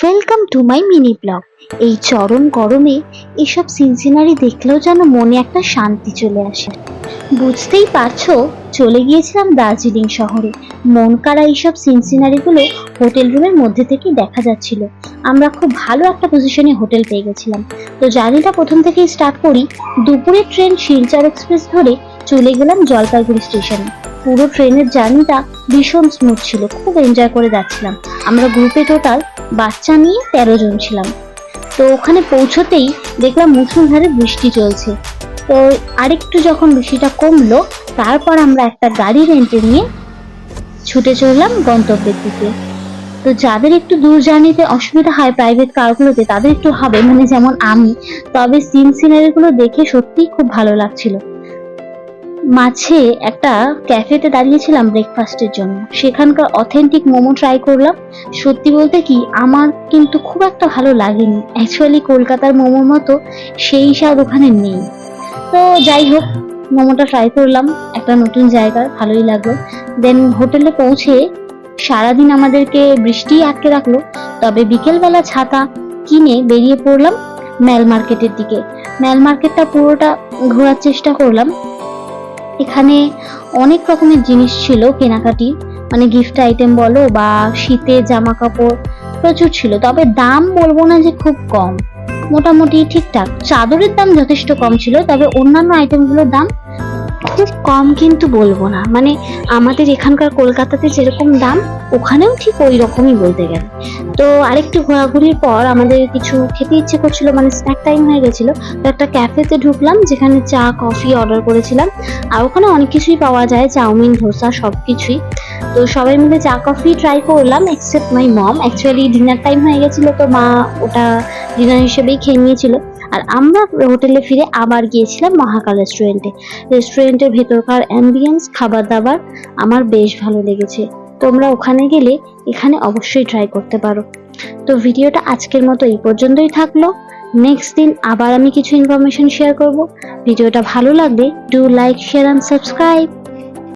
Welcome to my mini blog. এই চরম গরমে এসব সিনসিনারি দেখলেও যেন মনে একটা শান্তি চলে আসে। বুঝতেই পারছো, চলে গিয়েছিলাম দার্জিলিং শহরে। মন কাড়া এইসব সিনসিনারিগুলো হোটেল রুমের মধ্যে থেকে দেখা যাচ্ছিল। আমরা খুব ভালো একটা পজিশনে হোটেল পেয়ে গেছিলাম। তো জার্নিটা প্রথম থেকেই স্টার্ট করি। দুপুরের ট্রেন শিলচর এক্সপ্রেস ধরে চলে গেলাম জলপাইগুড়ি স্টেশনে। পুরো ট্রেনের জার্নিটা ভীষণ স্মুথ ছিল, খুব এনজয় করে যাচ্ছিলাম। আমরা গ্রুপে টোটাল বাচ্চা নিয়ে 13 জন ছিলাম। তো ওখানে পৌঁছতেই দেখলাম মুষলধারে বৃষ্টি চলছে। তো আরেকটু যখন বৃষ্টিটা কমলো, তারপর আমরা একটা গাড়ি রেন্টে নিয়ে ছুটে চললাম গন্তব্যের দিকে। তো যাদের একটু দূর জার্নিতে অসুবিধা হয় প্রাইভেট কারগুলোতে, তাদের একটু হবে, মানে যেমন আমি। তবে সিনারি গুলো দেখে সত্যিই খুব ভালো লাগছিল। মাঝে একটা ক্যাফেতে দাঁড়িয়েছিলাম ব্রেকফাস্টের জন্য। সেখানকার অথেন্টিক মোমো ট্রাই করলাম। সত্যি বলতে কি, আমার কিন্তু খুব একটা ভালো লাগেনি। অ্যাকচুয়ালি কলকাতার মোমোর মতো সেই স্বাদ ওখানে নেই। তো যাই হোক, মোমোটা ট্রাই করলাম একটা নতুন জায়গার, ভালোই লাগলো। দেন হোটেলে পৌঁছে সারাদিন আমাদেরকে বৃষ্টি আটকে রাখলো। তবে বিকেলবেলা ছাতা কিনে বেরিয়ে পড়লাম ম্যাল মার্কেটের দিকে। ম্যাল মার্কেটটা পুরোটা ঘোরার চেষ্টা করলাম। এখানে অনেক রকমের জিনিস ছিল কেনাকাটি, মানে গিফট আইটেম বলো বা শীতের জামা কাপড় প্রচুর ছিল। তবে দাম বলবো না যে খুব কম, মোটামুটি ঠিকঠাক। চাদরের দাম যথেষ্ট কম ছিল, তবে অন্যান্য আইটেমগুলোর দাম খুব কম কিন্তু বলবো না। মানে আমাদের এখানকার কলকাতাতে যেরকম দাম, ওখানেও ঠিক ওই রকমই বলতে গেলে। তো আরেকটু ঘোরাঘুরির পর আমাদের কিছু খেতে ইচ্ছে করছিল, মানে স্ন্যাক টাইম হয়ে গেছিল। তো একটা ক্যাফেতে ঢুকলাম, যেখানে চা কফি অর্ডার করেছিলাম। আর ওখানে অনেক কিছুই পাওয়া যায়, চাউমিন ধোসা সবকিছুই। তো সবাই মিলে চা কফি ট্রাই করলাম, এক্সেপ্ট মাই মম। অ্যাকচুয়ালি ডিনার টাইম হয়ে গেছিল, তো মা ওটা ডিনার হিসেবেই খেয়ে নিয়েছিল। আর আমরা হোটেলে ফিরে আবার গিয়েছিলাম মহাকাল রেস্টুরেন্টে। রেস্টুরেন্টের ভেতরকার অ্যাম্বিয়েন্স, খাবার দাবার আমার বেশ ভালো লেগেছে। তোমরা ওখানে গেলে এখানে অবশ্যই ট্রাই করতে পারো। তো ভিডিওটা আজকের মতো এই পর্যন্তই থাকলো। নেক্সট দিন আবার আমি কিছু ইনফরমেশন শেয়ার করব। ভিডিওটা ভালো লাগলে do like, share and subscribe.